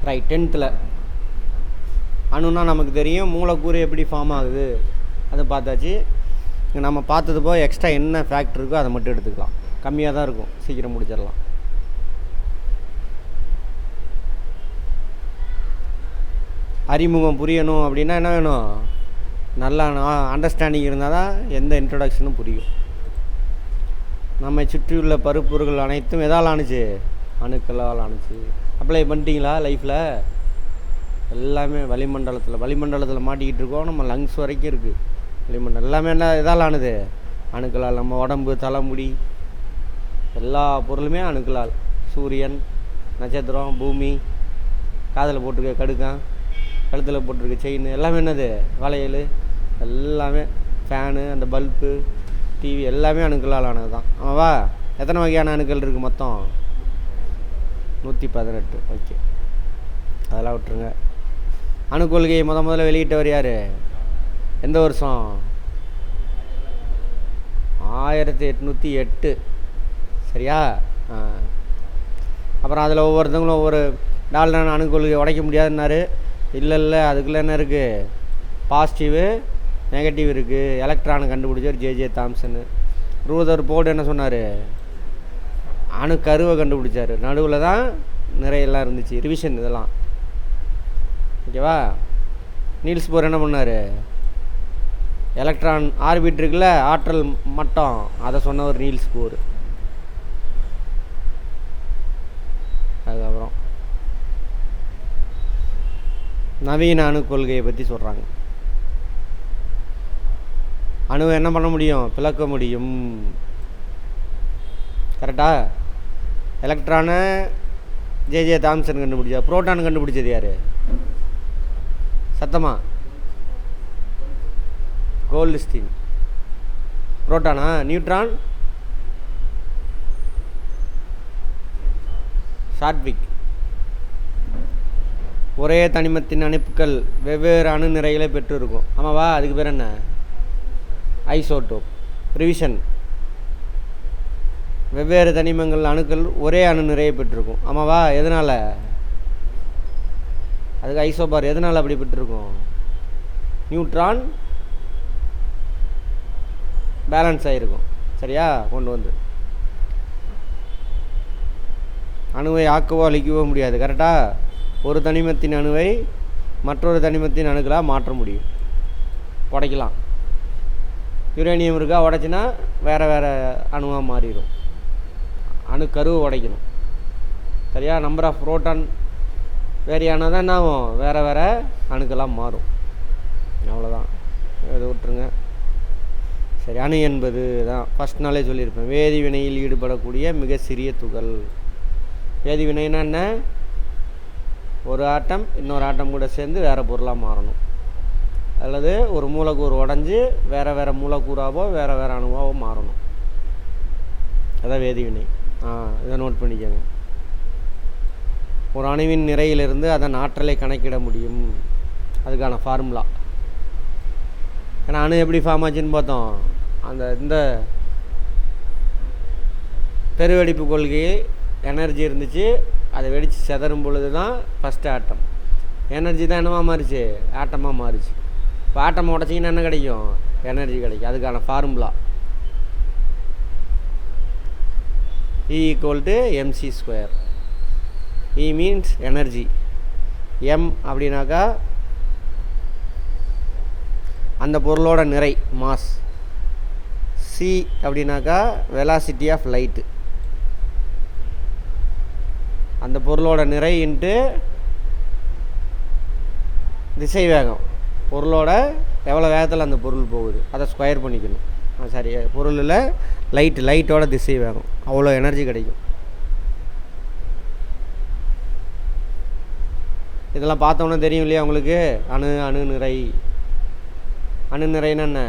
Right. 10th அணுன்னா நமக்கு தெரியும், மூலக்கூறு எப்படி ஃபார்ம் ஆகுது அதை பார்த்தாச்சு. இங்கே நம்ம பார்த்தது போக எக்ஸ்ட்ரா என்ன ஃபேக்டர் இருக்கோ அதை மட்டும் எடுத்துக்கலாம். கம்மியாக தான் இருக்கும், சீக்கிரம் முடிச்சிடலாம். அறிமுகம் புரியணும் அப்படின்னா என்ன வேணும்? நல்லா அண்டர்ஸ்டாண்டிங் இருந்தால் தான் எந்த இன்ட்ரடக்ஷனும் புரியும். நம்மை சுற்றியுள்ள பருப்பொருள்கள் அனைத்தும் எதால் ஆணுச்சு? அணுக்களால் ஆணுச்சு. அப்ளை பண்ணிட்டீங்களா லைஃப்பில்? எல்லாமே வளிமண்டலத்தில் மாட்டிக்கிட்டு இருக்கோம். நம்ம லங்ஸ் வரைக்கும் இருக்குது வளிமண்டலம். எல்லாமே என்ன எதால் ஆனது? அணுக்களால். நம்ம உடம்பு, தலைமுடி, எல்லா பொருளுமே அணுக்களால். சூரியன், நட்சத்திரம், பூமி, காதில் போட்டிருக்க கடுக்கான், கழுத்தில் போட்டிருக்க செயின், எல்லாமே என்னது? வளையல், எல்லாமே ஃபேனு, அந்த பல்பு, டிவி, எல்லாமே அணுக்களால் ஆனது தான். ஆமாவா? எத்தனை வகையான அணுக்கள் இருக்குது மொத்தம்? 118. ஓகே, அதெல்லாம் விட்டுருங்க. அணுக்கொள்கையை முதல்ல வெளியிட்டவர் யார்? எந்த வருஷம்? 1808. சரியா? அப்புறம் அதில் ஒவ்வொருத்தவங்களும் ஒவ்வொரு டால்டன் அணுக்கொள்கையை உடைக்க முடியாதுன்னாரு. இல்லை அதுக்குள்ளே என்ன இருக்குது? பாசிட்டிவு, நெகட்டிவ் இருக்குது. எலக்ட்ரானு கண்டுபிடிச்சார் ஜே தாம்சனு. ரூதர் போர்டு என்ன சொன்னார்? அணுக்கருவை கண்டுபிடிச்சார். நடுவில் தான் நிறையெல்லாம் இருந்துச்சு. ரிவிஷன் இதெல்லாம் ஓகேவா? நீல்ஸ் போர் என்ன பண்ணார்? எலக்ட்ரான் ஆர்பிட் இருக்குல்ல, ஆற்றல் மட்டம், அதை சொன்னவர் நீல்ஸ் போர். அதுக்கப்புறம் நவீன அணு கொள்கையை பற்றி சொல்கிறாங்க. அணுவை என்ன பண்ண முடியும்? பிளக்க முடியும். கரெக்டா? எலக்ட்ரானை ஜே தாம்சன் கண்டுபிடிச்சா. புரோட்டான் கண்டுபிடிச்சது யார்? சத்தமா? கோல்ட்ஸ்டீன். புரோட்டானா? நியூட்ரான் ஷாட்விக். ஒரே தனிமத்தின் அணுக்கள் வெவ்வேறு அணு நிறைகளை பெற்று இருக்கும். ஆமாவா? அதுக்கு பேர் என்ன? ஐசோடோப். ரிவிஷன். வெவ்வேறு தனிமங்கள் அணுக்கள் ஒரே அணு நிறைய பெற்றிருக்கும். ஆமாவா? எதனால்? அதுக்கு ஐசோபார். எதனால் அப்படி பெற்றிருக்கும்? நியூட்ரான் பேலன்ஸ் ஆகிருக்கும். சரியா? கொண்டு வந்து அணுவை ஆக்கவோ அழிக்கவோ முடியாது. கரெக்டாக? ஒரு தனிமத்தின் அணுவை மற்றொரு தனிமத்தின் அணுக்களாக மாற்ற முடியும், உடைக்கலாம். யுரேனியம் இருக்கா, உடைச்சின்னா வேறு வேறு அணுவாக மாறிடும். அணுக்கருவை உடைக்கணும். சரியா? நம்பர் ஆஃப் புரோட்டான் வேறையானால் தான் என்ன ஆகும்? வேறு வேறு அணுக்களாக மாறும். அவ்வளோதான், இதை விட்டுருங்க. சரி, அணு என்பது தான் ஃபஸ்ட் நாளே சொல்லியிருப்பேன். வேதிவினையில் ஈடுபடக்கூடிய மிக சிறிய துகள். வேதிவினைன்னா என்ன? ஒரு ஆட்டம் இன்னொரு ஆட்டம் கூட சேர்ந்து வேறு பொருளாக மாறணும், அல்லது ஒரு மூலக்கூறு உடஞ்சி வேறு வேறு மூலக்கூறாவோ வேறு வேறு அணுவாவோ மாறணும். அதான் வேதிவினை. இதை நோட் பண்ணிக்கோங்க. ஒரு அணுவின் நிறையிலிருந்து அதன் ஆற்றலை கணக்கிட முடியும். அதுக்கான ஃபார்முலா. ஏன்னா அணு எப்படி ஃபார்ம் ஆச்சுன்னு பார்த்தோம். இந்த பெருவெடிப்பு கொள்கையை எனர்ஜி இருந்துச்சு, அதை வெடித்து செதறும் பொழுது தான் ஃபஸ்ட்டு ஆட்டம். எனர்ஜி தான் என்னவா மாறிச்சு? ஆட்டமாக மாறிச்சு. இப்போ ஆட்டம் உடச்சிங்கன்னா என்ன கிடைக்கும்? எனர்ஜி கிடைக்கும். அதுக்கான formula E = mc². E means energy. M அப்படின்னாக்கா அந்த பொருளோட நிறை, மாஸ். C அப்படின்னாக்கா வெலாசிட்டி ஆஃப் லைட்டு, அந்த பொருளோட நிறை இன்ட்டு திசை வேகம். பொருளோட எவ்வளோ வேகத்தில் அந்த பொருள் போகுது அதை ஸ்கொயர் பண்ணிக்கணும். சரி, பொருளில் லைட்டோட திசை வேகம், அவ்வளோ எனர்ஜி கிடைக்கும். இதெல்லாம் பார்த்தோன்னே தெரியும் இல்லையா உங்களுக்கு? அணு நிறை. அணு நிறைன்னா என்ன?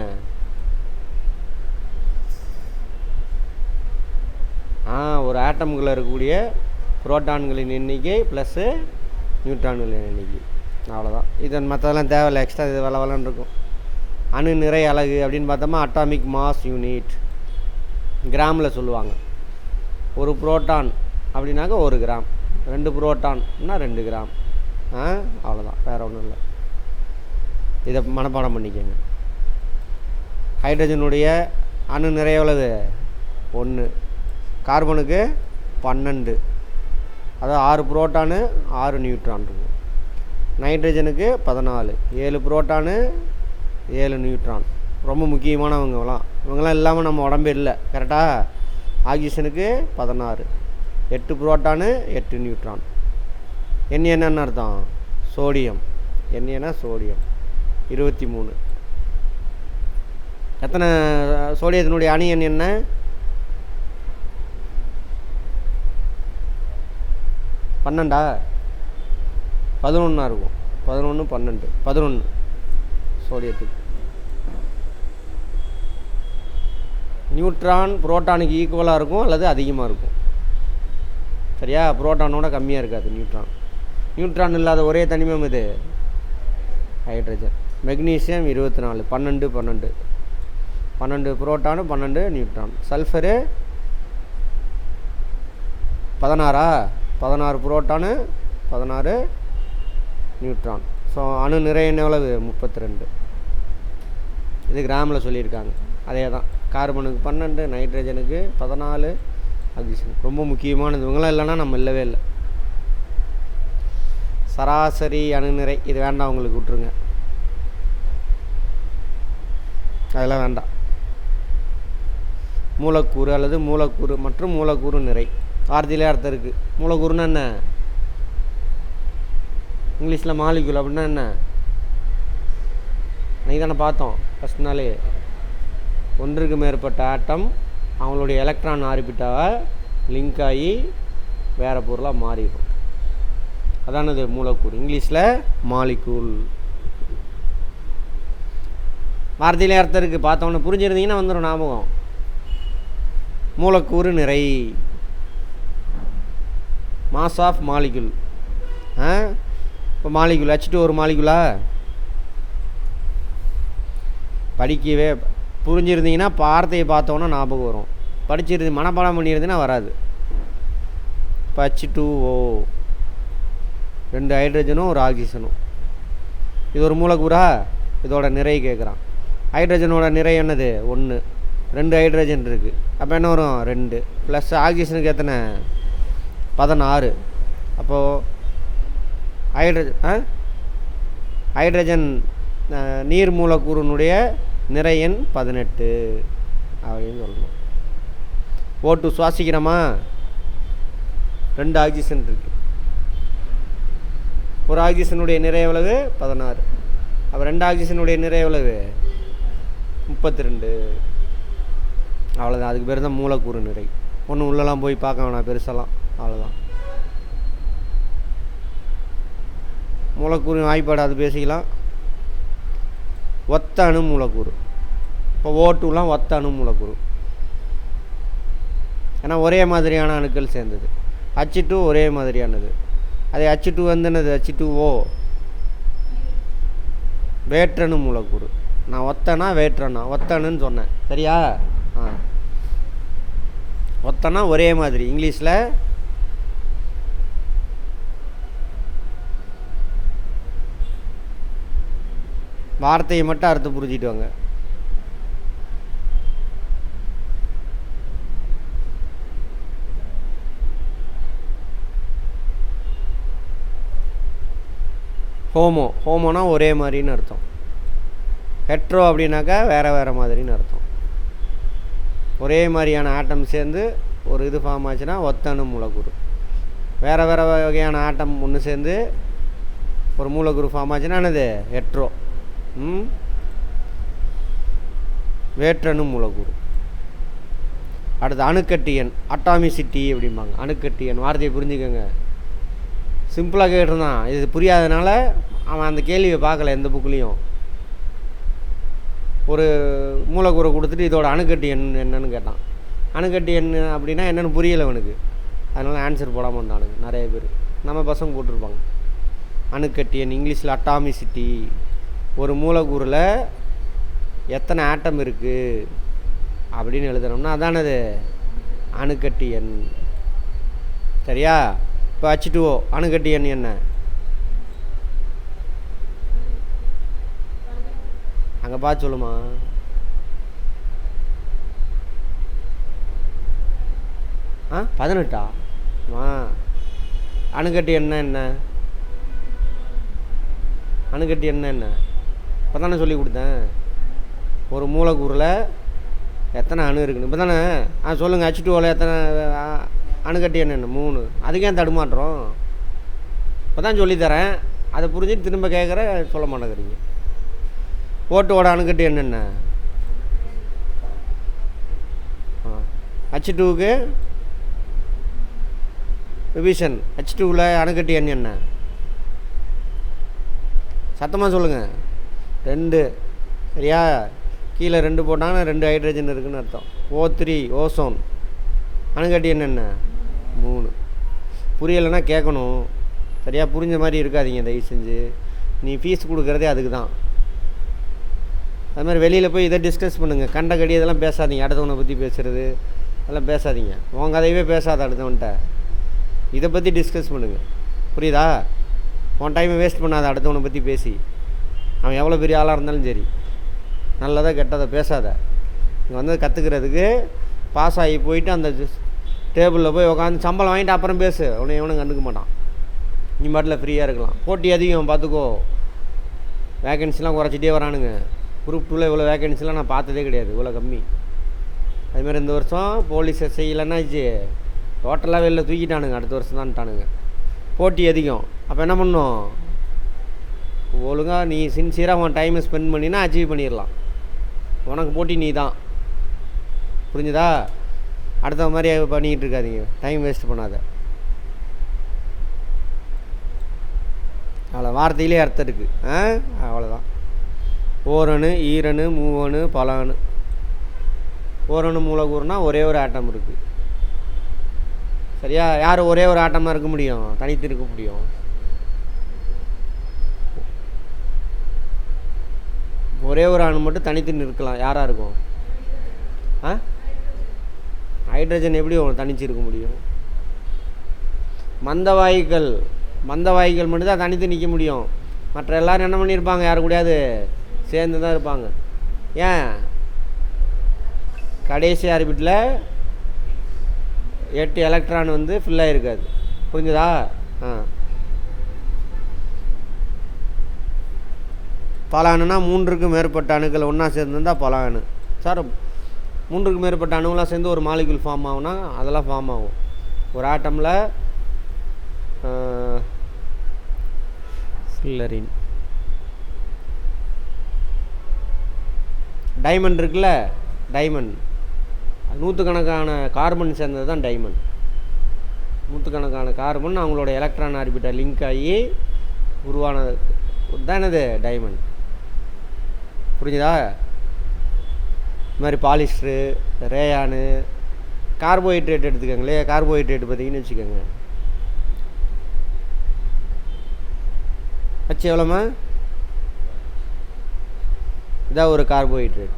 ஒரு ஆட்டம்குள்ளே இருக்கக்கூடிய புரோட்டான்களின் எண்ணிக்கை ப்ளஸ்ஸு நியூட்ரான்களின் எண்ணிக்கை. அவ்வளோதான். இது மற்றதெல்லாம் தேவையில்லை, எக்ஸ்ட்ரா இது வளவலன்னு இருக்கும். அணு நிறை அலகு அப்படின்னு பார்த்தோம்னா அட்டாமிக் மாஸ் யூனிட், கிராமில் சொல்லுவாங்க. ஒரு புரோட்டான் அப்படின்னாக்க 1 கிராம், 2 புரோட்டான்னா 2 கிராம், அவ்வளோதான், வேறு ஒன்றும் இல்லை. இதை மனப்பாடம் பண்ணிக்கோங்க. ஹைட்ரஜனுடைய அணு நிறை எவ்வளவு? 1. கார்பனுக்கு 12, அதாவது 6 புரோட்டானு 6 நியூட்ரான் இருக்கும். நைட்ரஜனுக்கு 14, 7 புரோட்டானு 7 நியூட்ரான். ரொம்ப முக்கியமானவங்கலாம், இவங்களாம் இல்லாமல் நம்ம உடம்பே இல்லை. கரெக்டாக? ஆக்சிஜனுக்கு 16, 8 புரோட்டானு 8 நியூட்ரான். என்னன்னு அர்த்தம்? சோடியம். என்னன்னா சோடியம் 23. எத்தனை சோடியத்தினுடைய அணு எண் என்ன? 12. 11 இருக்கும். 11, 12, 11 சோடியத்துக்கு. நியூட்ரான் புரோட்டானுக்கு ஈக்குவலாக இருக்கும் அல்லது அதிகமாக இருக்கும். சரியா? புரோட்டானோட கம்மியாக இருக்காது நியூட்ரான். நியூட்ரான் இல்லாத ஒரே தனிமம் இது hydrogen. Magnesium 24, 12, 12, 12 புரோட்டானு 12 neutron. Sulphur 16, 16 புரோட்டானு 16 neutron. So அணு நிறை எவ்வளவு? 32. இது கிராமில் சொல்லியிருக்காங்க. அதே தான். கார்பனுக்கு 12, நைட்ரஜனுக்கு 14, ஆக்சிஜன். ரொம்ப முக்கியமானது. இவங்களாம் இல்லைன்னா நம்ம இல்லவே இல்லை. சராசரி அணுநிறை இது வேண்டாம், உங்களுக்கு விட்டுருங்க, அதெல்லாம் வேண்டாம். மூலக்கூறு அல்லது மூலக்கூறு மற்றும் மூலக்கூறு நிறை வார்த்தையிலே அர்த்தம் இருக்குது. மூலக்கூறுன்னா என்ன? இங்கிலீஷில் மாலிக்யூல் அப்படின்னா என்ன? நீங்கள் தானே பார்த்தோம் ஃபஸ்ட் நாளே. ஒன்றுக்கு மேற்பட்ட ஆட்டம் அவங்களுடைய எலக்ட்ரான் ஆர்பிட்டாவை லிங்க் ஆகி வேறு பொருளாக மாறிடும். அதானது மூலக்கூறு. இங்கிலீஷில் மாலிக்யூல். வார்த்தையிலே அர்த்தம் இருக்குது. பார்த்தோன்னு புரிஞ்சிருந்தீங்கன்னா வந்துடும் ஞாபகம். மூலக்கூறு நிறை, மாஸ் ஆஃப் மாலிக்யூல். இப்போ மாலிக்யூல் H2 ஒரு மாலிக்யூலா? படிக்கவே புரிஞ்சிருந்தீங்கன்னா வார்த்தையை பார்த்தோன்னா ஞாபகம் வரும். படிச்சிருந்து மனப்பாடம் பண்ணியிருந்தீங்கன்னா வராது. இப்போ H2O 2 ஹைட்ரஜனும் ஒரு ஆக்சிஜனும். இது ஒரு மூலக்கூறா? இதோட நிறை கேட்குறான். ஹைட்ரஜனோட நிறை என்னது? 1. 2 ஹைட்ரஜன் இருக்குது. அப்போ என்ன வரும்? 2 ப்ளஸ் ஆக்சிஜனுக்கு எத்தனை? 16. அப்போது ஹைட்ரஜன் நீர் மூலக்கூறினுடைய நிறை எண் 18 அப்படின்னு சொல்லணும். O2 சுவாசிக்கிறோமா? 2 ஆக்சிஜன் இருக்குது. ஒரு ஆக்சிஜனுடைய நிறை எவ்வளவு? 16. அப்போ 2 ஆக்சிஜனுடைய நிறை எவ்வளவு? 32. அவ்வளோதான். அதுக்கு பேர் தான் மூலக்கூறு நிறை. ஒன்றும் உள்ளெல்லாம் போய் பார்க்க வேணாம் பெருசெல்லாம். அவ்வளோதான். மூலக்கூறு வாய்ப்பாடு அது பேசிக்கலாம். ஒத்த அணு மூலக்கூறு. இப்போ O2லாம் ஒத்த அணு மூலக்கூறு. ஏன்னா ஒரே மாதிரியான அணுக்கள் சேர்ந்தது. H2 ஒரே மாதிரியானது. அதே H2 என்னது? H2O வேற்றணு மூலக்கூறு. நான் ஒத்தனா வேற்றனா ஒத்தணுன்னு சொன்னேன். சரியா? ஒத்தனா ஒரே மாதிரி. இங்கிலீஷில் வார்த்தையை மட்டும் அர்த்தம் புரிஞ்சிட்டு வாங்க. ஹோமோனா ஒரே மாதிரின்னு அர்த்தம். ஹெட்ரோ அப்படின்னாக்கா வேறு வேறு மாதிரின்னு அர்த்தம். ஒரே மாதிரியான ஆட்டம் சேர்ந்து ஒரு இது ஃபார்ம் ஆச்சுன்னா ஒத்தணு மூலக்கூறு. வேறு வேறு வகையான ஆட்டம் ஒன்று சேர்ந்து ஒரு மூலக்கூறு ஃபார்ம் ஆச்சுன்னா என்னது? ஹெட்ரோ. வேற்றணு மூலக்கூறு. அடுத்து அணுக்கட்டு எண், அட்டாமிசிட்டி அப்படிம்பாங்க. அணுக்கட்டு எண் வார்த்தையை புரிஞ்சுக்கோங்க. சிம்பிளாக கேட்டிருந்தான். இது புரியாதனால அவன் அந்த கேள்வியை பார்க்கல எந்த புக்லேயும். ஒரு மூலக்கூறை கொடுத்துட்டு இதோட அணுக்கட்டு எண் என்னன்னு கேட்டான். அணுக்கட்டு எண் அப்படின்னா என்னென்னு புரியலை அவனுக்கு. அதனால் ஆன்சர் போடாமல் வந்தானுங்க நிறைய பேர். நம்ம பசங்க போட்டிருப்பாங்க. அணுக்கட்டு எண் இங்கிலீஷில் அட்டாமிசிட்டி. ஒரு மூலக்கூறில் எத்தனை ஆட்டம் இருக்குது அப்படின்னு எழுதுனோம்னா அதானது அணுக்கட்டு எண். சரியா? இப்போ H2O அணுக்கட்டு எண் என்ன? அங்கே பார்த்து சொல்லுமா. ஆ 18ஆ? அணுக்கட்டி என்ன அணுக்கட்டி என்ன இப்போ தானே சொல்லி கொடுத்தேன். ஒரு மூலக்கூறில் எத்தனை அணு இருக்குன்னு இப்போ தானே. சொல்லுங்கள். H2Oவில் எத்தனை அணுக்கட்டி என்னென்ன? 3. அதுக்கு ஏன் தடுமாற்றம்? இப்போ தான் சொல்லித்தரேன். அதை புரிஞ்சுட்டு திரும்ப கேட்குற சொல்ல மாட்டேங்கிறீங்க. ஓட்டோட அணுக்கட்டி என்னென்ன? H2க்கு ரிவிஷன். H2வில் அணுக்கட்டி என்ன? சத்தமாக சொல்லுங்கள். 2. சரியா? கீழே 2 போட்டாங்கன்னா 2 ஹைட்ரஜன் இருக்குதுன்னு அர்த்தம். O3 ozone. அணுக்கட்டி என்னென்ன? 3. புரியலைன்னா கேட்கணும். சரியா? புரிஞ்ச மாதிரி இருக்காதீங்க தயவு செஞ்சு. நீ ஃபீஸ் கொடுக்குறதே அதுக்கு தான். அது மாதிரி வெளியில் போய் இதை டிஸ்கஸ் பண்ணுங்கள். கண்டகடி இதெல்லாம் பேசாதீங்க. அடுத்தவனை பற்றி பேசுகிறது அதெல்லாம் பேசாதீங்க. உன் கதையவே பேசாத அடுத்தவன்ட்ட. இதை பற்றி டிஸ்கஸ் பண்ணுங்கள். புரியுதா? உன் டைமை வேஸ்ட் பண்ணாத அடுத்தவனை பற்றி பேசி. அவன் எவ்வளோ பெரிய ஆளாக இருந்தாலும் சரி, நல்லதாக கெட்டதை பேசாத. இங்கே வந்து கற்றுக்கிறதுக்கு பாஸ் ஆகி போயிட்டு அந்த டேபிளில் போய் உட்காந்து சம்பளம் வாங்கிட்டு அப்புறம் பேசு. உன்னை எவனும் கண்டுக்க மாட்டான். நீ பாட்டில் ஃப்ரீயாக இருக்கலாம். போட்டி அதிகம் பார்த்துக்கோ. வேக்கன்சிலாம் குறைச்சிட்டே வரானுங்க. குரூப் 2ல் இவ்வளோ வேக்கன்சிலாம் நான் பார்த்ததே கிடையாது. இவ்வளோ கம்மி. அதுமாதிரி இந்த வருஷம் போலீஸ் எஸ்ஐ இல்லைன்னாச்சு டோட்டலாக வெளில தூக்கிட்டானுங்க. அடுத்த வருஷம் தான்ட்டானுங்க. போட்டி அதிகம். அப்போ என்ன பண்ணும்? ஒழுங்காக நீ சின்சியராக உன் டைமை ஸ்பெண்ட் பண்ணினா அச்சீவ் பண்ணிடலாம். உனக்கு போட்டி நீ தான். புரிஞ்சுதா? அடுத்த மாதிரி பண்ணிக்கிட்டு இருக்காதீங்க. டைம் வேஸ்ட் பண்ணாத. அவ்வளோ வார்த்தையிலே அர்த்தம் இருக்குது. அவ்வளோதான். ஓரணு, ஈரணு, மூவணு, பலாணு. ஓரணு மூலக்கூறுனா ஒரே ஒரு ஆட்டம் இருக்குது. சரியா? யார் ஒரே ஒரு ஆட்டமாக இருக்க முடியும்? தனித்து இருக்க முடியும். ஒரே ஒரு அணு மட்டும் தனித்து நிற்கலாம். யாராக இருக்கும்? ஹைட்ரஜன் எப்படி தனிச்சு இருக்க முடியும்? மந்தவாயுக்கள் மட்டும் தான் தனித்து நிற்க முடியும். மற்ற எல்லோரும் என்ன பண்ணியிருப்பாங்க? யாரு கூடயாவது சேர்ந்து தான் இருப்பாங்க. ஏன்? கடைசி ஆர்பிட்டில் 8 எலக்ட்ரான் வந்து ஃபில்லாக இருக்காது. புரிஞ்சுதா? பலாணுனா 3க்கு மேற்பட்ட அணுக்கள் ஒன்றா சேர்ந்துருந்தால் பலாணு. சார் 3க்கு மேற்பட்ட அணுவெலாம் சேர்ந்து ஒரு மாலிகுல் ஃபார்ம் ஆகுனா அதெல்லாம் ஃபார்ம் ஆகும். ஒரு ஆட்டமில் ஃபில்லரின் டைமண்ட் இருக்குல்ல, டைமண்ட் நூற்றுக்கணக்கான கார்பன் சேர்ந்தது தான் டைமண்ட். நூற்றுக்கணக்கான கார்பன் அவங்களோட எலக்ட்ரான் ஆர்பிட்டை லிங்க் ஆகி உருவானது தான் என்னது? டைமண்ட். புரிஞ்சுதா? இது மாதிரி பாலிஸ்டரு, ரேயானு, கார்போஹைட்ரேட் எடுத்துக்கோங்களே. கார்போஹைட்ரேட் பார்த்தீங்கன்னு வச்சுக்கோங்க. வச்சு எவ்வளோமா? இதான் ஒரு கார்போஹைட்ரேட்.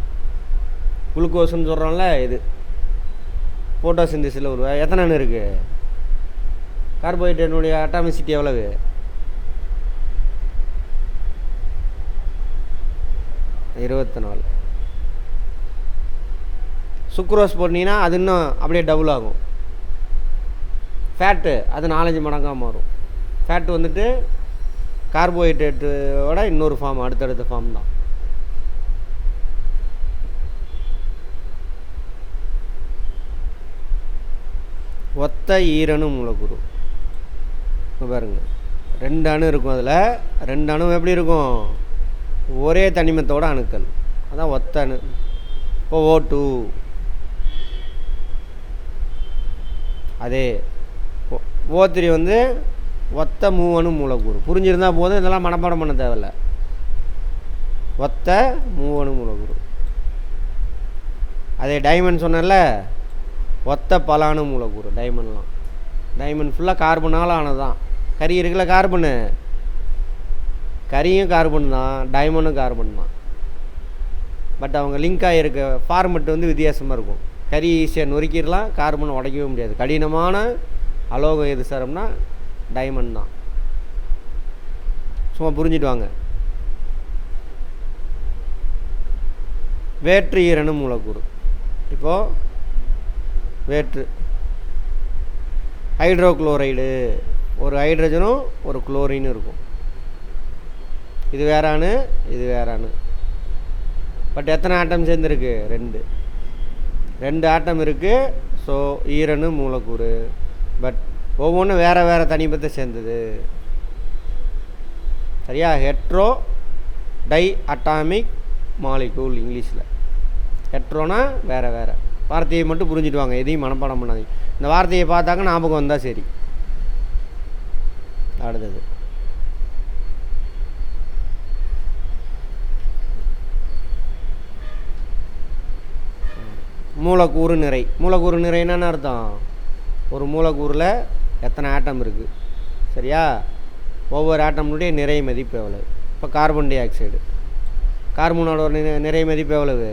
குளுக்கோஸ்ன்னு சொல்கிறோம்ல, இது ஃபோட்டோசிந்தசிஸில் ஒரு எத்தனை அணு இருக்குது? கார்போஹைட்ரேட்னுடைய அட்டாமிசிட்டி எவ்வளவு? 24. சுக்ரோஸ் போட்டிங்கன்னா அது இன்னும் அப்படியே டபுள் ஆகும். ஃபேட்டு அது 4-5 மடங்காக மாறும். ஃபேட்டு வந்துட்டு கார்போஹைட்ரேட்டோட இன்னொரு ஃபார்ம், அடுத்தடுத்த ஃபார்ம் தான். ஒத்த ஈரணு மூலக்கூறு பாருங்க. 2 அணு இருக்கும். அதில் 2 அணு எப்படி இருக்கும்? ஒரே தனிமத்தோட அணுக்கள். அதான் ஒத்த அணு. இப்போ O2 அதே. O3 வந்து ஒத்த மூவணு மூலக்கூறு. புரிஞ்சிருந்தால் போதும். இதெல்லாம் மனப்பாடம் பண்ண தேவையில்ல. ஒத்த மூவணு மூலக்கூறு. அதே டைமண்ட் சொன்னல, ஒத்த பலாணு மூலக்கூறு. டைமண்ட்லாம் டைமண்ட் ஃபுல்லாக கார்பனால் ஆனது தான். கறி இருக்குல்ல, கார்பனு. கரியும் கார்பன் தான், டைமண்டும் கார்பன் தான். பட் அவங்க லிங்க் ஆகிருக்க ஃபார்மெட் வந்து வித்தியாசமாக இருக்கும். கறி ஈஸியாக நொறுக்கிடலாம், கார்பனை உடைக்கவே முடியாது. கடினமான அலோகம் எது சார்னா டைமண்ட் தான். சும்மா புரிஞ்சுட்டு வாங்க. வேற்று ஈரணு மூலக்கூறு. இப்போது வேற்று ஹைட்ரோக்ளோரைடு, ஒரு ஹைட்ரஜனும் ஒரு குளோரினும் இருக்கும். இது வேற அணு, இது வேற அணு. பட் எத்தனை ஆட்டம் சேர்ந்துருக்கு? 2 ஆட்டம் இருக்குது. ஸோ ஈரணு மூலக்கூறு. பட் ஒவ்வொன்றும் வேறு வேறு தனிமத்தை சேர்ந்தது. சரியா? ஹெட்ரோ டை அட்டாமிக் மாலிகூல் இங்கிலீஷில். ஹெட்ரோனா வேறு வேறு. வார்த்தையை மட்டும் புரிஞ்சுட்டு வாங்க, எதையும் மனப்பாடம் பண்ணாதீங்க. இந்த வார்த்தையை பார்த்தாக்க ஞாபகம் வந்தால் சரி. அடுத்தது மூலக்கூறு நிறை. மூலக்கூறு நிறைன்னா என்ன அர்த்தம்? ஒரு மூலக்கூறில் எத்தனை ஆட்டம் இருக்குது. சரியா? ஒவ்வொரு ஆட்டமுடைய நிறை மதிப்பு எவ்வளவு. இப்போ கார்பன் டை ஆக்சைடு, கார்பனோட ஒரு நிறை மதிப்பு எவ்வளவு?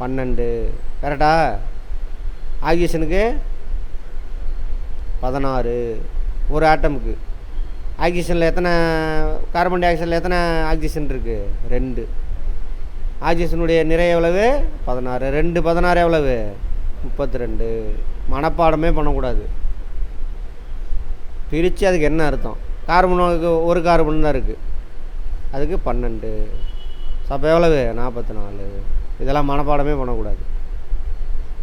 12. கரெக்டா? ஆக்சிஜனுக்கு 16 ஒரு ஆட்டமுக்கு. ஆக்சிஜனில் எத்தனை, கார்பன் டை ஆக்சைடில் எத்தனை ஆக்சிஜன் இருக்குது? 2. ஆக்சிஜனுடைய நிறை எவ்வளவு? 16. 2 16 எவ்வளவு? 32. மனப்பாடமே பண்ணக்கூடாது, பிரித்து அதுக்கு என்ன அர்த்தம். கார்பனுக்கு ஒரு கார்பன் தான் இருக்குது, அதுக்கு 12. அப்போ எவ்வளவு? 44. இதெல்லாம் மனப்பாடமே பண்ணக்கூடாது.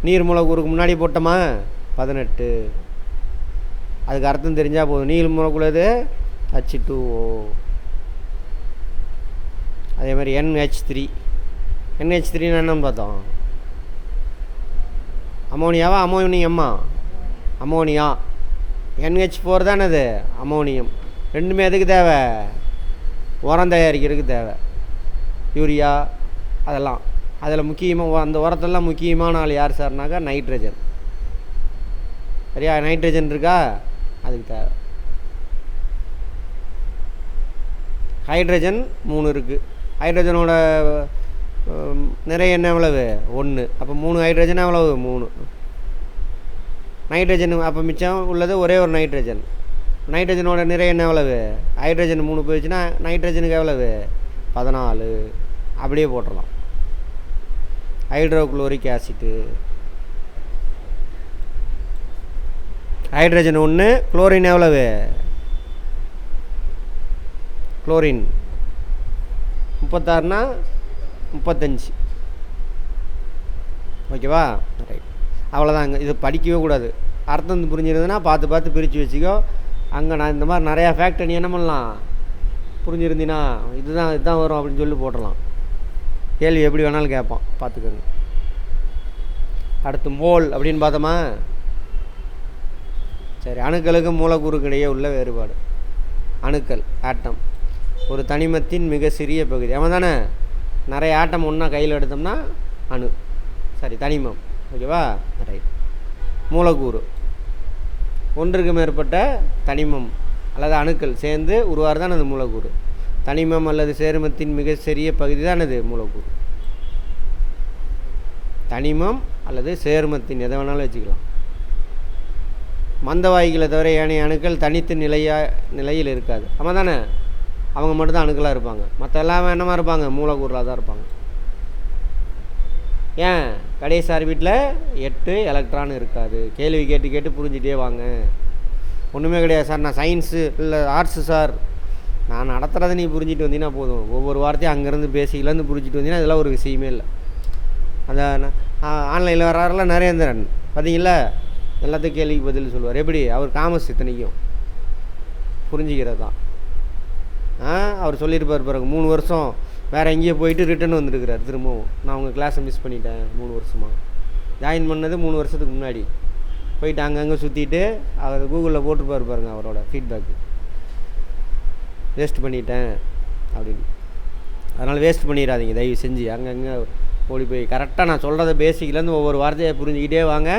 நீர் மூலக்கூறுக்கு முன்னாடி போட்டோமா? 18. அதுக்கு அர்த்தம் தெரிஞ்சால் போதும். நீர் மூலக்கூறு எது? H2O. அதே மாதிரி NH3. NH3 என்னன்னு பார்த்தோம்? அமோனியாவா அமோனியம்மா? அமோனியா. NH4 தானே அது, அமோனியம். ரெண்டுமே எதுக்கு தேவை? உரம் தயாரிக்கிறதுக்கு தேவை. யூரியா அதெல்லாம். அதில் முக்கியமாக அந்த உரத்தெல்லாம் முக்கியமான ஆள் யார் சார்னாக்கா நைட்ரஜன். சரியா? நைட்ரஜன் இருக்கா, அதுக்கு தேவை. ஹைட்ரஜன் 3 இருக்குது. ஹைட்ரஜனோட நிறைய என்ன எவ்வளவு? 1. அப்போ 3 ஹைட்ரஜன் எவ்வளவு? 3. நைட்ரஜன் அப்போ மிச்சம் உள்ளது ஒரே ஒரு நைட்ரஜன். நைட்ரஜனோட நிறை என்ன எவ்வளவு? ஹைட்ரஜன் 3 போயிடுச்சுன்னா நைட்ரஜனுக்கு எவ்வளவு? 14. அப்படியே போட்டுடலாம். Hydrochloric acid. ஹைட்ரஜன் 1, குளோரின் எவ்வளவு? குளோரின் 36னா 35. ஓகேவா? ரைட். அவ்வளோதாங்க. இது படிக்கவே கூடாது. அர்த்தம் புரிஞ்சிருந்ததுன்னா பார்த்து பார்த்து பிரித்து வச்சுக்கோ. அங்கே நான் இந்த மாதிரி நிறையா ஃபேக்ட் நீ என்ன பண்ணலாம், புரிஞ்சிருந்தீன்னா இதுதான் வரும் அப்படின்னு சொல்லி போடலாம். கேள்வி எப்படி வேணாலும் கேட்பான், பார்த்துக்கோங்க. அடுத்து மோல் அப்படின்னு பார்த்தோமா? சரி, அணுக்களுக்கு மூலக்கூறுக்கு இடையே உள்ள வேறுபாடு. அணுக்கள், ஆட்டம், ஒரு தனிமத்தின் மிக சிறிய பகுதி. அவன் தானே நிறைய ஆட்டம் ஒன்றா கையில் எடுத்தோம்னா அணு. சரி, தனிமம். ஓகேவா? ரைட். மூலக்கூறு ஒன்றுக்கு மேற்பட்ட தனிமம் அல்லது அணுக்கள் சேர்ந்து உருவாகிறது தான் அது மூலக்கூறு. தனிமம் அல்லது சேர்மத்தின் மிக சிறிய பகுதி தான் அது மூலக்கூறு. தனிமம் அல்லது சேர்மத்தின் எதை வேணாலும் வச்சுக்கலாம். மந்தவாய்களை தவிர ஏனைய அணுக்கள் தனித்து நிலையில் இருக்காது. ஆமாம் தானே? அவங்க மட்டும்தான் அணுக்களாக இருப்பாங்க. மற்ற எல்லாமே என்னமா இருப்பாங்க? மூலக்கூறில் தான் இருப்பாங்க. ஏன்? கடைசி ஆர்பிட்டில் 8 எலக்ட்ரான் இருக்காது. கேள்வி கேட்டு கேட்டு புரிஞ்சுட்டே வாங்க. ஒன்றுமே கிடையாது சார், நான் சயின்ஸு இல்லை ஆர்ட்ஸு சார், நான் நடத்துகிறத நீ புரிஞ்சிட்டு வந்தீங்கன்னா போதும். ஒவ்வொரு வார்த்தையும் அங்கேருந்து பேசிக்லேருந்து புரிஞ்சிட்டு வந்தீங்கன்னா இதெல்லாம் ஒரு விஷயமே இல்லை. அந்த ஆன்லைனில் வர்றாருல நரேந்திரன் பார்த்தீங்களா, எல்லாத்துக்கும் கேள்விக்கு பதில் சொல்லுவார். எப்படி? அவர் காமர்ஸ் இத்தனைக்கும் புரிஞ்சிக்கிறது தான். அவர் சொல்லியிருப்பார் பிறகு 3 வருஷம் வேறு எங்கேயோ போயிட்டு ரிட்டன் வந்துருக்கிறார் திரும்பவும். நான் உங்கள் கிளாஸை மிஸ் பண்ணிட்டேன் 3 வருஷமாக. ஜாயின் பண்ணது 3 வருஷத்துக்கு முன்னாடி. போயிட்டு அங்கங்கே சுற்றிட்டு அவர் கூகுளில் போட்டுருப்பார் பாருங்க அவரோட ஃபீட்பேக்கு. வேஸ்ட் பண்ணிட்டேன் அப்படின்னு. அதனால் வேஸ்ட் பண்ணிடாதீங்க தயவு செஞ்சு. அங்கங்கே ஓடி போய் கரெக்டாக நான் சொல்கிறத பேசிக்லேருந்து ஒவ்வொரு வார்த்தையை புரிஞ்சுக்கிட்டே வாங்க.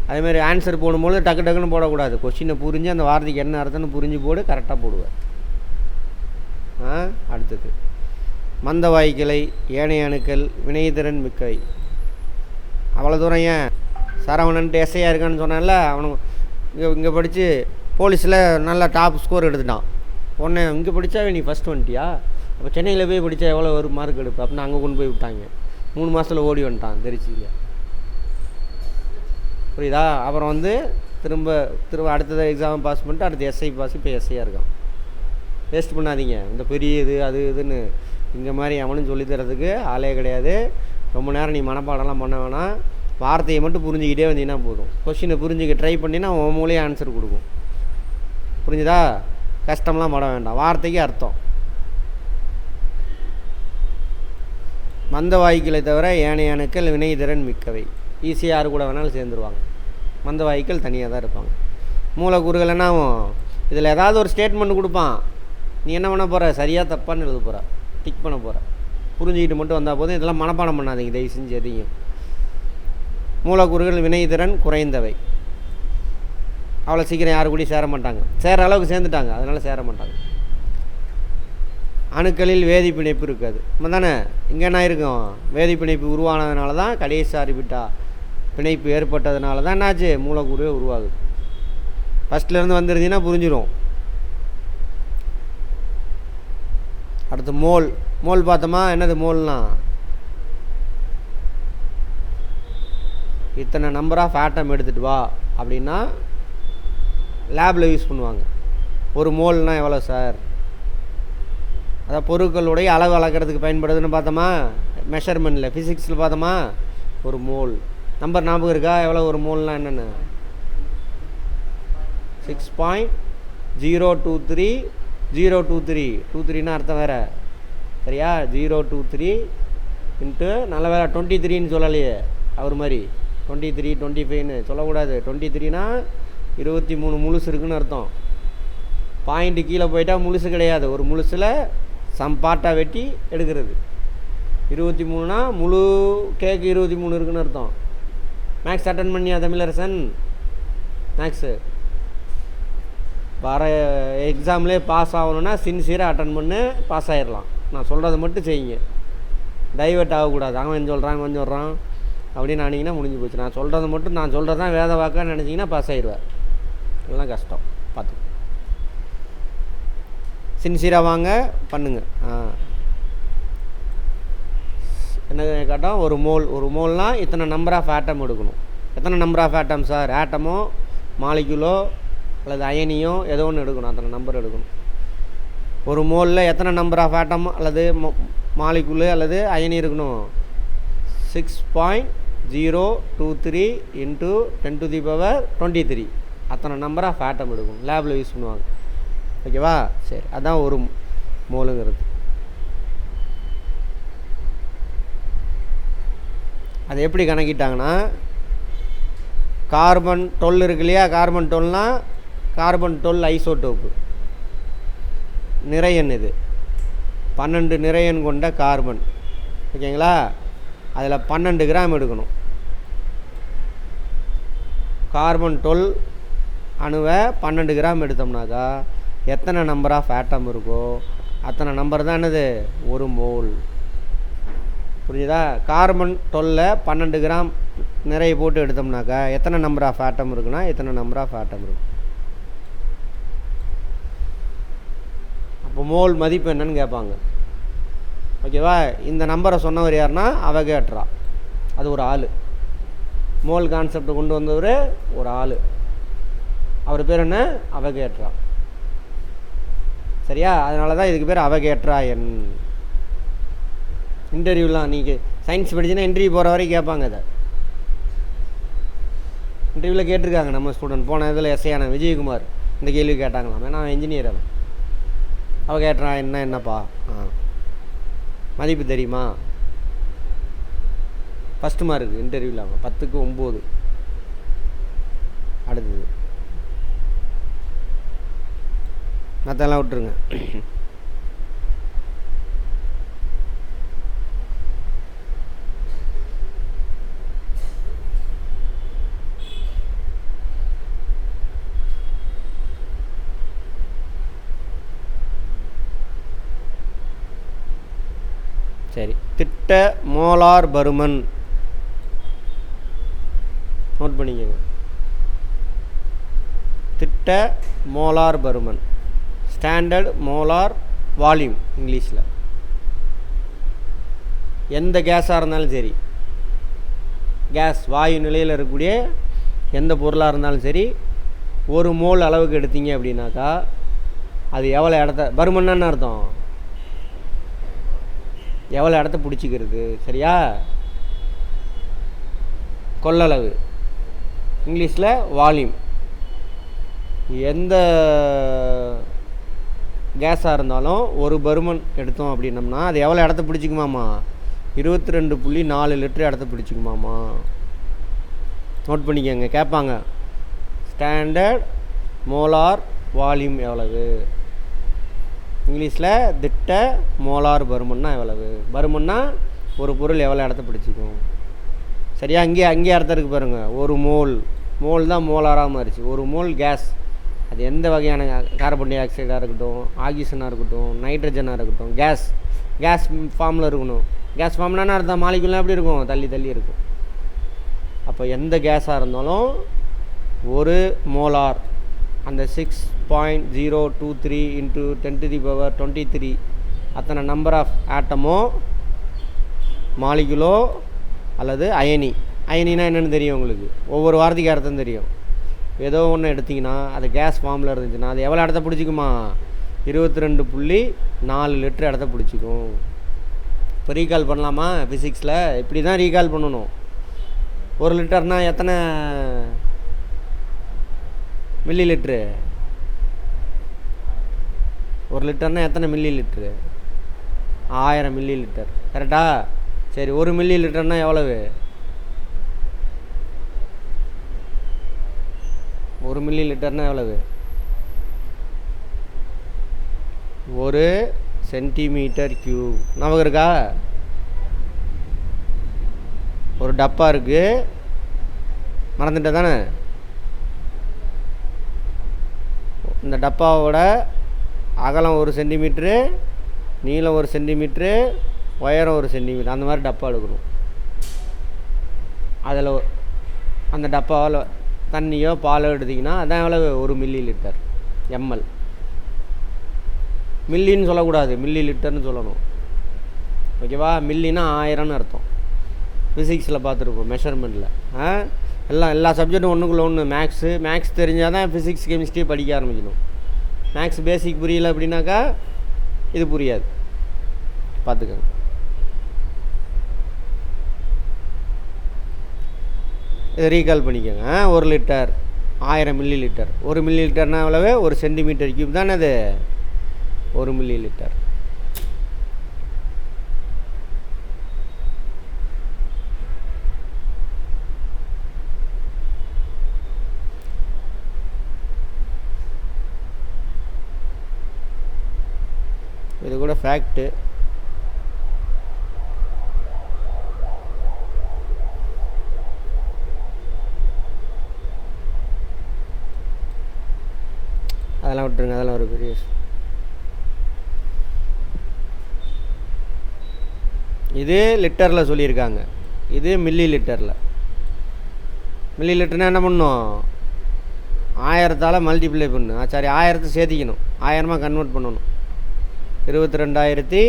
அதேமாதிரி ஆன்சர் போடும்போது டக்கு டக்குன்னு போடக்கூடாது. கொஸ்டினை புரிஞ்சு அந்த வார்த்தைக்கு என்ன அர்த்தம்னு புரிஞ்சு போடு, கரெக்டாக போடுவேன். அடுத்தது மந்தவாய்க்கிளை ஏனைய அணுக்கள் வினைத்திறன் மிக்கவை. அவ்வளோ தூரம் ஏன் சரவணன்ட்டு எஸ்ஐயாக இருக்கான்னு சொன்னால, அவனுக்கு இங்கே படித்து போலீஸில் நல்லா டாப் ஸ்கோர் எடுத்துட்டான். உடனே இங்கே படித்தாவே நீ ஃபஸ்ட் வந்துட்டியா, அப்போ சென்னையில் போய் படித்தா எவ்வளோ ஒரு மார்க் எடுப்பு அப்படின்னு அங்கே கொண்டு போய் விட்டாங்க. 3 மாதத்தில் ஓடி வந்துட்டான் திருச்சியில். புரியுதா? அப்புறம் வந்து திரும்ப அடுத்தது எக்ஸாம் பாஸ் பண்ணிட்டு அடுத்து எஸ்ஐ பாஸ், இப்போ எஸ்ஐயாக இருக்கான். வேஸ்ட் பண்ணாதீங்க இந்த பெரிய இது அது இதுன்னு. இங்கே மாதிரி அவனும் சொல்லித்தரதுக்கு ஆளே கிடையாது. ரொம்ப நேரம் நீ மனப்பாடம்லாம் பண்ண வேணாம். வார்த்தையை மட்டும் புரிஞ்சுக்கிட்டே வந்தீங்கன்னா போதும். கொஷினை புரிஞ்சுக்க ட்ரை பண்ணினா உன் மூலையே ஆன்சர் கொடுக்கும். புரிஞ்சுதா? கஷ்டம்லாம் பட வேண்டாம். வார்த்தைக்கு அர்த்தம். மந்த வாய்க்களை தவிர ஏனைய அணுக்கள் வினைதிறன் மிக்கவை. ஈஸியாக யார் கூட வேணாலும் சேர்ந்துருவாங்க. மந்த வாய்க்கள் தனியாக தான் இருப்பாங்க. மூலக்கூறுகள் என்ன ஆகும்? இதில் ஏதாவது ஒரு ஸ்டேட்மெண்ட் கொடுப்பான். நீ என்ன பண்ண போகிற? சரியாக தப்பான்னு எழுத போகிற, டிக் பண்ண போகிற. புரிஞ்சுக்கிட்டு மட்டும் வந்தால் போதும். இதெல்லாம் மனப்பாடம் பண்ணாதீங்க தயவு செஞ்சு எதையும். மூலக்கூறுகள் வினைதிறன் குறைந்தவை. அவ்வளோ சீக்கிரம் யாரு கூடயும் சேர மாட்டாங்க. சேர அளவுக்கு சேர்ந்துட்டாங்க, அதனால் சேர மாட்டாங்க. அணுக்களில் வேதிப்பிணைப்பு இருக்காது. நம்ம தானே இங்கே என்ன இருக்கும்? வேதிப்பிணைப்பு உருவானதுனால தான் கடைசி ஆர்பிட்டா பிணைப்பு ஏற்பட்டதுனால தான் என்னாச்சு? மூலக்கூறுவே உருவாகுது. ஃபஸ்ட்லேருந்து வந்துருந்தீங்கன்னா புரிஞ்சிடும். அடுத்து மோல். மோல் பார்த்தோமா? என்னது மோல்னா? இத்தனை நம்பர் ஆஃப் ஆட்டம் எடுத்துகிட்டு வா அப்படின்னா லேபில் யூஸ் பண்ணுவாங்க. ஒரு மோல்னால் எவ்வளோ சார்? அதான் பொருட்களுடைய அளவு அளக்கிறதுக்கு பயன்படுதுன்னு பார்த்தோமா? மெஷர்மெண்ட்டில் ஃபிசிக்ஸில் பார்த்தோமா? ஒரு மோல். நம்பர் ஞாபகம் இருக்கா? எவ்வளோ ஒரு மோல்னால் என்னென்னு? 6.023. 023 அர்த்தம் வேறு. சரியா? 023 இன்ட்டு நல்ல வேலை 23ன்னு சொல்லலையே அவர் மாதிரி. 23 25ன்னு சொல்லக்கூடாது. 23னா 23 முழுசு இருக்குன்னு அர்த்தம். பாயிண்ட்டு கீழே போயிட்டால் முழுசு கிடையாது. ஒரு முழுசில் சம் பார்ட்டாக வெட்டி எடுக்கிறது. 23னா முழு கேக்கு 23 இருக்குன்னு அர்த்தம். மேக்ஸ் அட்டன் பண்ணியா தமிழரசன்? மேக்ஸு வர எக்ஸாம்லேயே பாஸ் ஆகணுன்னா சின்சியராக அட்டன் பண்ணு, பாஸ் ஆகிடலாம். நான் சொல்கிறத மட்டும் செய்யுங்க. டைவெர்ட் ஆகக்கூடாது. அவன் சொல்கிறான் கொஞ்சம் சொல்கிறான் அப்படின்னு ஆனிங்கன்னா முடிஞ்சு போச்சு. நான் சொல்கிறது மட்டும் நான் சொல்கிறது தான் வேத வாக்கான்னு நினச்சிங்கன்னா பாஸ் ஆகிடுவேன். இதெல்லாம் கஷ்டம். பார்த்து சின்சியராக வாங்க பண்ணுங்க. என்ன கேட்டால் ஒரு மோல்னால் இத்தனை நம்பர் ஆஃப் ஆட்டம் எடுக்கணும். எத்தனை நம்பர் ஆஃப் ஆட்டம் சார்? ஆட்டமோ மாலிகுலோ அல்லது அயனியோ ஏதோ ஒன்று எடுக்கணும். அத்தனை நம்பர் எடுக்கணும். ஒரு மோலில் எத்தனை நம்பர் ஆஃப் ஆட்டம் அல்லது மாலிகுலு அல்லது அயனி இருக்கணும்? 6.023 × 10⁻23. அத்தனை நம்பர் ஆஃப் ஆட்டம் எடுக்கணும். லேபில் யூஸ் பண்ணுவாங்க. ஓகேவா? சரி, அதுதான் ஒரு மோலுங்கிறது. அது எப்படி கணக்கிட்டாங்கன்னா, கார்பன் 12 இருக்கு இல்லையா? கார்பன் 12னால் கார்பன் 12 ஐசோடோப்பு நிறையன். இது 12 நிறையன் கொண்ட கார்பன். ஓகேங்களா? அதில் 12 கிராம் எடுக்கணும். கார்பன் 12 அணுவை 12 கிராம் எடுத்தோம்னாக்கா எத்தனை நம்பர் ஆஃப் ஆட்டம் இருக்கோ அத்தனை நம்பர் தான் என்னது? ஒரு மோல். புரியுதா? கார்பன் 12 12 கிராம் நிறைய போட்டு எடுத்தோம்னாக்கா எத்தனை நம்பர் ஆஃப் ஆட்டம் இருக்குன்னா எத்தனை நம்பர் ஆஃப் ஆட்டம் இருக்கும். அப்போ மோல் மதிப்பு என்னன்னு கேட்பாங்க. ஓகேவா? இந்த நம்பரை சொன்னவர் யாருன்னா அவகேட்ரா. அது ஒரு ஆள். மோல் கான்செப்டை கொண்டு வந்தவர் ஒரு ஆள். அவர் பேர் என்ன? அவகேட்ரா. சரியா? அதனால தான் இதுக்கு பேர் அவகேட்ரா எண். இன்டர்வியூலாம் நீங்கள் சயின்ஸ் படிச்சுன்னா இன்டர்வியூ போகிற வரைக்கும் கேட்பாங்க. அதை இன்டர்வியூவில் கேட்டிருக்காங்க. நம்ம ஸ்டூடெண்ட் போன இதில் எஸ்ஐயான விஜயகுமார் இந்த கேள்வி கேட்டாங்களாம். ஏன்னா அவன் இன்ஜினியர். அவன் அவகேட்ரா என்னப்பா மதிப்பு தெரியுமா? ஃபஸ்ட்டு மார்க்கு இன்டர்வியூவில் அவன் 10க்கு 9. அடுத்தது மற்றெல்லாம் விட்டுருங்க. சரி, திட்ட மோலார் பருமன் நோட் பண்ணிக்கோங்க. திட்ட மோலார் பருமன், ஸ்டாண்டர்ட் மோலார் வால்யூம் இங்கிலீஷில். எந்த கேஸாக இருந்தாலும் சரி, கேஸ் வாயு நிலையில் இருக்கக்கூடிய எந்த பொருளாக இருந்தாலும் சரி, 1 மோல் அளவுக்கு எடுத்தீங்க அப்படின்னாக்கா அது எவ்வளோ இடத்த பருமன்னு அர்த்தம், எவ்வளோ இடத்த பிடிச்சிக்கிறது. சரியா? கொள்ளளவு, இங்கிலீஷில் வால்யூம். எந்த கேஸாக இருந்தாலும் 1 பருமன் எடுத்தோம் அப்படின்னம்னா அது எவ்வளோ இடத்த பிடிச்சிக்குமாமா? 22.4 லிட்டர் இடத்த பிடிச்சிக்குமாமா. நோட் பண்ணிக்கோங்க, கேட்பாங்க. ஸ்டாண்டர்ட் மோலார் வால்யூம் எவ்வளவு, இங்கிலீஷில் திட்ட மோலார் பருமன்னா எவ்வளவு. பருமன்னா ஒரு பொருள் எவ்வளோ இடத்த பிடிச்சிக்கும். சரியா? அங்கேயே அர்த்தம் இருக்குது பாருங்கள். 1 மோல் தான் மோலாராக மாறிச்சு. 1 மோல் கேஸ், அது எந்த வகையான கார்பன் டை ஆக்சைடாக இருக்கட்டும், ஆக்சிஜனாக இருக்கட்டும், நைட்ரஜனாக இருக்கட்டும், கேஸ் ஃபார்மில் இருக்கணும். கேஸ் ஃபார்ம்னா அர்த்தம் மாலிகுலாம் எப்படி இருக்கும்? தள்ளி இருக்கும். அப்போ எந்த கேஸாக இருந்தாலும் 1 மோலார், அந்த 6.023 × 10⁻23 அத்தனை நம்பர் ஆஃப் ஆட்டமோ மாலிகுலோ அல்லது அயனினா என்னென்னு தெரியும் உங்களுக்கு? ஒவ்வொரு வார்த்தைக்கு அர்த்தம் தெரியும். ஏதோ ஒன்று எடுத்திங்கன்னா அது கேஸ் ஃபார்மில் இருந்துச்சுன்னா அது எவ்வளோ இடத்த பிடிச்சிக்குமா? 22.4 லிட்டர் இடத்த பிடிச்சிக்கும். இப்போ ரீகால் பண்ணலாமா? ஃபிசிக்ஸில் இப்படி தான் ரீகால் பண்ணணும். 1 லிட்டர்னால் எத்தனை மில்லி லிட்ரு? 1 லிட்டர்னால் எத்தனை மில்லி லிட்ரு? 1000 milli litre. கரெக்டா? சரி, 1 மில்லி லிட்டர்னால் எவ்வளவு? 1 மில்லி லிட்டர்னால் எவ்வளவு? 1 சென்டிமீட்டர் கியூப். நமக்கு இருக்கா? ஒரு டப்பா இருக்குது, மறந்துட்ட தானே? இந்த டப்பாவோட அகலம் 1 சென்டிமீட்ரு, நீளம் 1 சென்டிமீட்ரு, உயரம் 1 சென்டிமீட்டர், அந்த மாதிரி டப்பா எடுக்கணும். அதில் அந்த டப்பாவில் தண்ணியோ பாலோ எடுத்திங்கன்னா அதான் எவ்வளவு? 1 மில்லி லிட்டர். எம்எல். மில்லின்னு சொல்லக்கூடாது, மில்லி லிட்டர்னு சொல்லணும். ஓகேவா? மில்லினா 1000ன்னு அர்த்தம். ஃபிசிக்ஸில் பார்த்துருப்போம், மெஷர்மெண்ட்டில். எல்லா சப்ஜெக்டும் ஒன்றுக்குள்ள ஒன்று. மேக்ஸ் தெரிஞ்சால் தான் ஃபிசிக்ஸ் கெமிஸ்ட்ரி படிக்க ஆரம்பிக்கணும். மேக்ஸ் பேசிக் புரியல அப்படின்னாக்கா இது புரியாது. பார்த்துக்கோங்க. இதை ரீகால் பண்ணிக்கோங்க. 1 லிட்டர் 1000 மில்லி லிட்டர். 1 மில்லி லிட்டர்னால் எவ்வளவு? 1 சென்டிமீட்டர் கியூப் தானே அது. 1 மில்லி லிட்டர். இது கூட ஃபேக்ட்டு. அதெல்லாம் விட்டுருங்க, அதெல்லாம் ஒரு பெரிய இது லிட்டரில் சொல்லியிருக்காங்க, இது மில்லி லிட்டரில். மில்லி லிட்டர்னால் என்ன பண்ணணும்? 1000ஆல் மல்டிப்ளை பண்ணணும். சரி, 1000 சேர்த்திக்கணும், 1000 கன்வெர்ட் பண்ணணும். 22,000.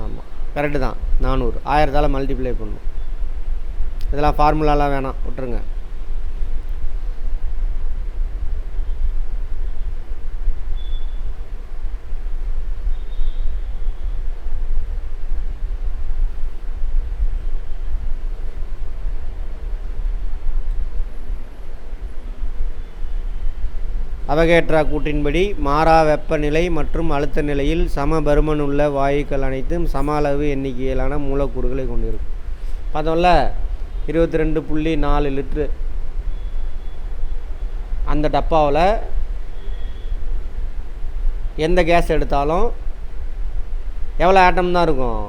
ஆமாம், கரெக்டு தான். 400 1000ஆல் மல்டிப்ளை பண்ணணும். இதெல்லாம் ஃபார்முலாலாம் வேணாம், விட்டுருங்க. அவகேட்ரா கூற்றின்படி மாறா வெப்பநிலை மற்றும் அழுத்த நிலையில் சம பருமனுள்ள வாயுக்கள் அனைத்தும் சம அளவு எண்ணிக்கையிலான மூலக்கூறுகளை கொண்டிருக்கும். பார்த்தோம்ல, 22.4 லிட்ரு அந்த டப்பாவில் எந்த கேஸ் எடுத்தாலும் எவ்வளோ ஆட்டம் தான் இருக்கும்?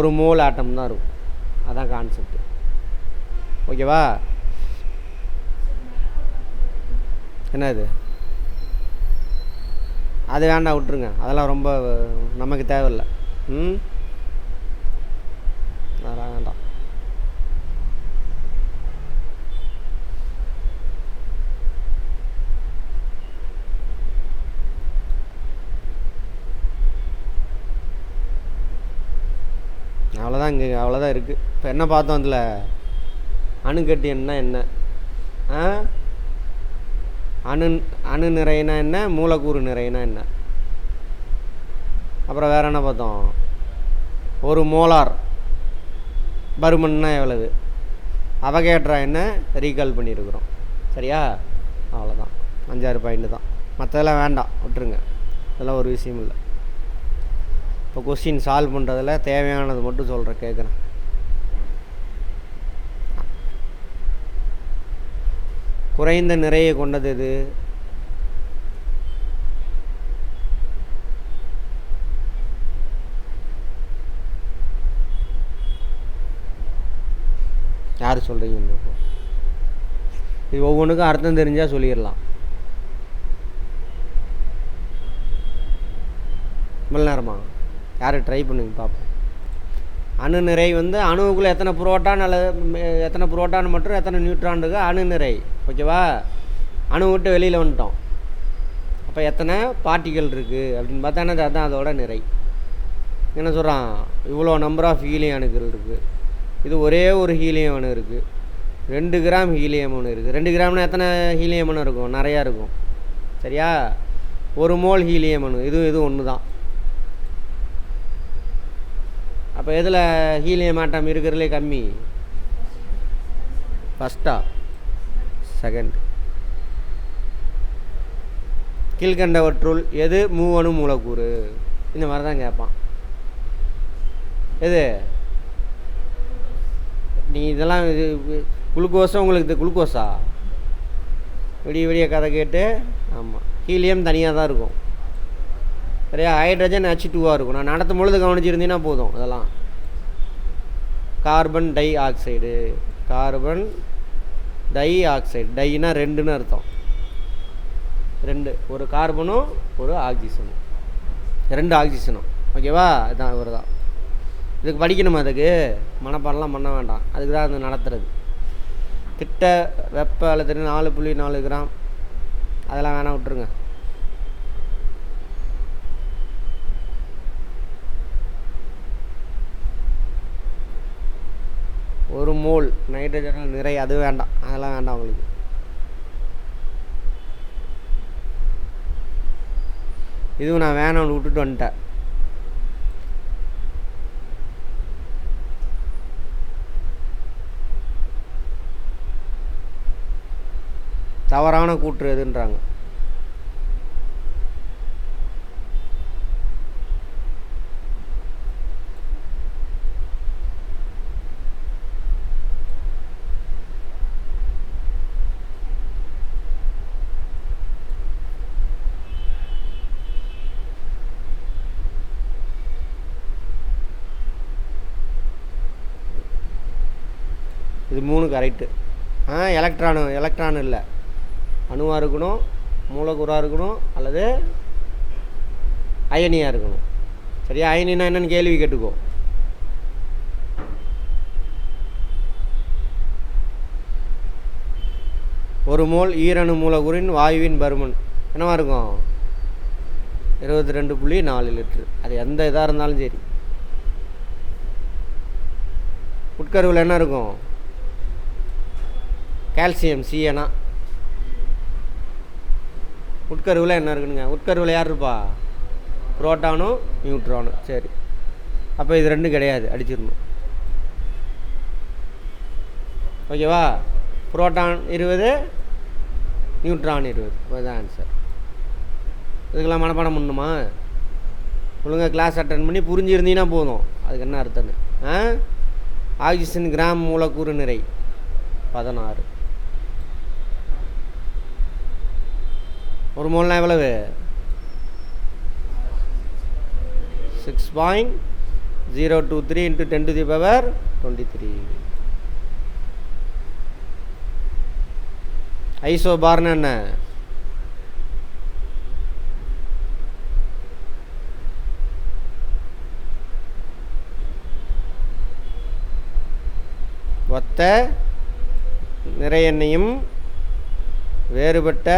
1 மோல் ஆட்டம் தான் இருக்கும். அதான் கான்செப்ட். ஓகேவா? என்ன இது? அது வேண்டாம், விட்டுருங்க. அதெல்லாம் ரொம்ப நமக்கு தேவையில்லை. அதெல்லாம் வேண்டாம். அவ்வளோதான். இங்கே அவ்வளோதான் இருக்குது. இப்போ என்ன பார்த்தோம் அதில்? அணுக்கட்டு என்ன அணு நிறைனா என்ன, மூலக்கூறு நிறைனா என்ன, அப்புறம் வேறு என்ன பார்த்தோம்? ஒரு மோலார் பருமன்னா எவ்வளவு, அவகேட்ரா என்ன ரீகால் பண்ணியிருக்கிறோம். சரியா? அவ்வளோதான். 5-6 பாயிண்ட் தான். மற்றதெல்லாம் வேண்டாம், விட்டுருங்க. அதெல்லாம் ஒரு விஷயம் இல்லை. இப்போ கொஸ்டின் சால்வ் பண்ணுறதில் தேவையானது மட்டும் சொல்கிறேன், கேட்குறேன். குறைந்த நிறையை கொண்டது எது? யார் சொல்கிறீங்க? இது ஒவ்வொன்றுக்கும் அர்த்தம் தெரிஞ்சால் சொல்லிடலாம். இவ்வளோ நேரமா? யார் ட்ரை பண்ணுங்க பார்ப்போம். அணு நிறை வந்து அணுவுக்குள்ளே எத்தனை புரோட்டான் அல்லது எத்தனை புரோட்டான் மற்றும் எத்தனை நியூட்ரான் இருக்குது அணு நிறை. ஓகேவா? அணு விட்டு வெளியில் வந்துட்டோம். அப்போ எத்தனை பார்ட்டிகள் இருக்குது அப்படின்னு பார்த்தா என்ன, அதுதான் அதோட நிறை. என்ன சொல்கிறான்? இவ்வளோ நம்பர் ஆஃப் ஹீலியம் அணுக்கள் இருக்குது. இது ஒரே ஒரு ஹீலியம் அணு இருக்குது. 2 கிராம் ஹீலியம் அணு இருக்குது. 2 கிராம்னா எத்தனை ஹீலியம் அணு இருக்கும்? நிறையா இருக்கும். சரியா? 1 மோல் ஹீலியம் அணு. இது ஒன்று தான். அப்போ எதில் ஹீலியம் ஆட்டம் இருக்கிறதுலே கம்மி? ஃபஸ்ட்டா செகண்ட்? கீழ்கண்டவற்றுள் எது மூவணு மூலக்கூறு? இந்த மாதிரி தான் கேட்பான். எது? நீ இதெல்லாம் இது குளுக்கோஸா? உங்களுக்கு இது குளுக்கோஸா? விடிய கதை கேட்டு. ஆமாம், ஹீலியம் தனியாக தான் இருக்கும். சரியா? ஹைட்ரஜன் H2ஆக இருக்கும். நான் நடத்தும் பொழுது கவனிச்சிருந்தீங்கன்னா போதும். அதெல்லாம் carbon dioxide. Carbon dioxide. டைனா 2ன்னு அர்த்தம். 2, ஒரு கார்பனும் ஒரு ஆக்சிஜனும். 2 ஆக்சிஜனும். ஓகேவா? இதுதான் இவர் தான். இதுக்கு படிக்கணுமா? அதுக்கு மனப்பாடலாம் பண்ண வேண்டாம். அதுக்கு தான் அது நடத்துறது. திட்ட வெப்ப அழுத்தம் 4.4 கிராம். அதெல்லாம் வேணாம், விட்டுருங்க. ஒரு மோல் நைட்ரஜன் நிறை, அது வேண்டாம். அதெல்லாம் வேண்டாம் உங்களுக்கு. இதுவும் நான் வேணாம்னு விட்டுட்டு வந்துட்டேன். தவறான கூற்று எதுன்றாங்க. இது 3 கரெக்டு. எலக்ட்ரான் இல்லை, அணுவாக இருக்கணும், மூலக்கூறாக இருக்கணும், அல்லது அயனியாக இருக்கணும். சரியா? அயனினா என்னென்னு கேள்வி கேட்டுக்கோ. ஒரு மோல் ஈரணு மூலக்கூறின் வாயுவின் பருமன் என்னவா இருக்கும்? 22.4 லிட்டரு. அது எந்த இதாக இருந்தாலும் சரி. உட்கருவில் என்ன இருக்கும்? கால்சியம் சிஎனா. உட்கருவில் என்ன இருக்குதுங்க? உட்கருவில் யார் இருப்பா? புரோட்டானும் நியூட்ரானும். சரி, அப்போ இது 2 கிடையாது, அடிச்சிடணும். ஓகேவா? Proton 20, neutron 20. இதுதான் ஆன்சர். இதுக்கெல்லாம் மனப்பாடம் பண்ணணுமா? ஒழுங்காக கிளாஸ் அட்டன் பண்ணி புரிஞ்சிருந்தீங்கன்னா போதும். அதுக்கு என்ன அர்த்தம்னு. ஆக்சிஜன் கிராம் மூலக்கூறு நிறை 16. ஒரு மோல்னா எவ்வளவு? 6.023 × 10⁻23. ஐசோபார்னா என்ன? ஒத்த நிறை எண்ணையும் வேறுபட்ட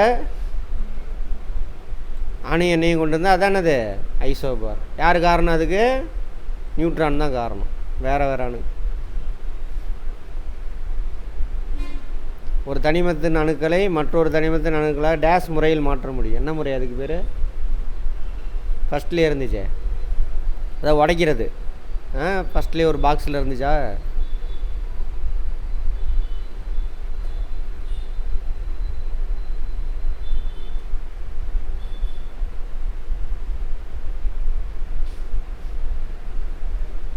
அணு எண்ணையும் கொண்டு வந்தால் அதானது ஐசோபார். யார் காரணம்? அதுக்கு நியூட்ரான் தான் காரணம். வேறு வேறு அணு. ஒரு தனிமத்தின் அணுக்களை மற்றொரு தனிமத்தின் அணுக்களாக டேஸ் முறையில் மாற்ற முடியும். என்ன முறை அதுக்கு பேர்? ஃபஸ்ட்லேயே இருந்துச்சே, அதை உடைக்கிறது. ஃபஸ்ட்லேயே ஒரு பாக்ஸில் இருந்துச்சா?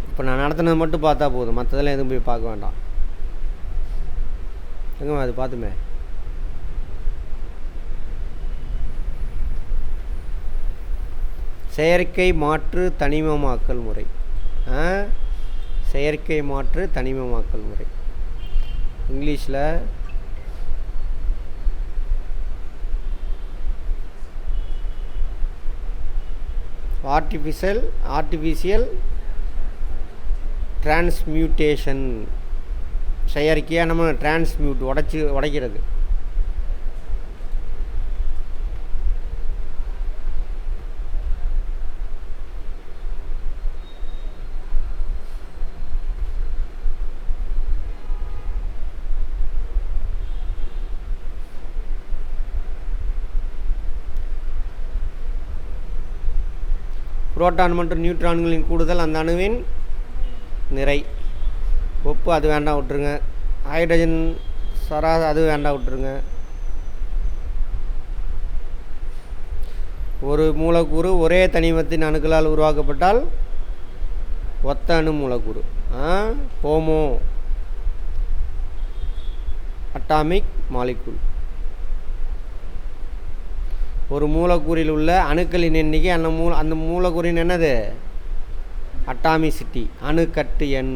இப்போ நான் நடத்தினது மட்டும் பார்த்தா போதும், மற்றதெல்லாம் எதுவும் போய் பார்க்க வேண்டாம். எங்கம்மா அது பார்த்துமே. செயற்கை மாற்று தனிமமாக்கல் முறை. செயற்கை மாற்று தனிமமாக்கல் முறை இங்கிலீஷில் ஆர்டிஃபிஷியல் டிரான்ஸ்மியூட்டேஷன். செயற்கையாக நம்ம டிரான்ஸ்மியூட் உடைக்கிறது. புரோட்டான் மற்றும் நியூட்ரான்களின் கூடுதல் அந்த அணுவின் நிறை. உப்பு அது வேண்டாம் விட்டுருங்க. ஹைட்ரஜன் அது வேண்டாம் விட்டுருங்க. ஒரு மூலக்கூறு ஒரே தனிமத்தின் அணுக்களால் உருவாக்கப்பட்டால் ஒத்த அணு மூலக்கூறு. Homo atomic molecule. ஒரு மூலக்கூறில் உள்ள அணுக்களின் எண்ணிக்கை அந்த மூலக்கூறின் என்னது? அட்டாமிசிட்டி, அணுக்கட்டு எண்.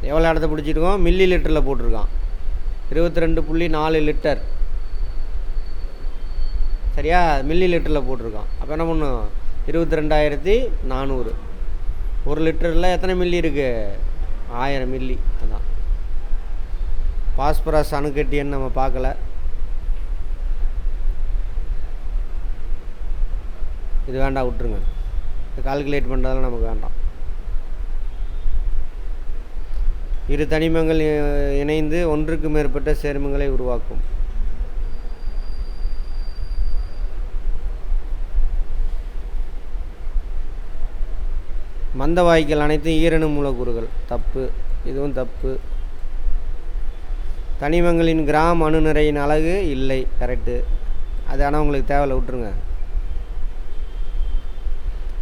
எவ்வளோ இடத்த பிடிச்சிருக்கோம்? மில்லி லிட்டரில் போட்டிருக்கான். 22.4 லிட்டர். சரியா? மில்லி லிட்டரில் போட்டிருக்கான். அப்போ என்ன பண்ணும்? 22,400. ஒரு லிட்டரில் எத்தனை மில்லி இருக்குது? 1000 மில்லி. அதான் பாஸ்பரஸ் அணுக்கட்டு எண் நம்ம பார்க்கல. இது வேண்டாம் விட்டுருங்க. இது கால்குலேட் பண்ணுறதெல்லாம் நமக்கு வேண்டாம். இரு தனிமங்கள் இணைந்து ஒன்றுக்கு மேற்பட்ட சேர்மங்களை உருவாக்கும். மந்த வாயுக்கள் அனைத்தும் ஈரணு மூலக்கூறுகள். தப்பு, இதுவும் தப்பு. தனிமங்களின் கிராம் அணு நிறையின் அலகு இல்லை. கரெக்டு. அது ஆனால் உங்களுக்கு தேவையில்லை, விட்டுருங்க.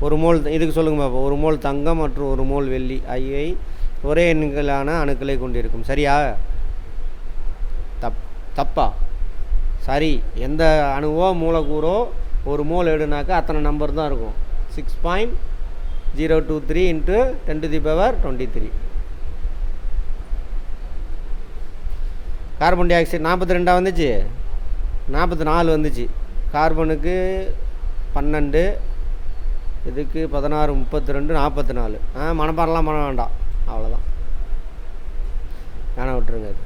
ஒரு மோல் இதுக்கு சொல்லுங்க பாப்பா. ஒரு மோல் தங்கம் மற்றும் ஒரு மோல் வெள்ளி ஆகியவை ஒரே எண்களான அணுக்களை கொண்டிருக்கும். சரியா? தப்பா? சரி. எந்த அணுவோ மூலக்கூறோ ஒரு மோல் எடுனாக்கா அத்தனை நம்பர் தான் இருக்கும். 6.023 × 10⁻23. கார்பன் டை ஆக்சைடு 42 வந்துச்சு, 44 வந்துச்சு. கார்பனுக்கு 12, இதுக்கு 16, 32, 44. மனப்பாடலாம் பண்ண வேண்டாம், அவ்வளோதான். வேணா விட்டுருங்க. அது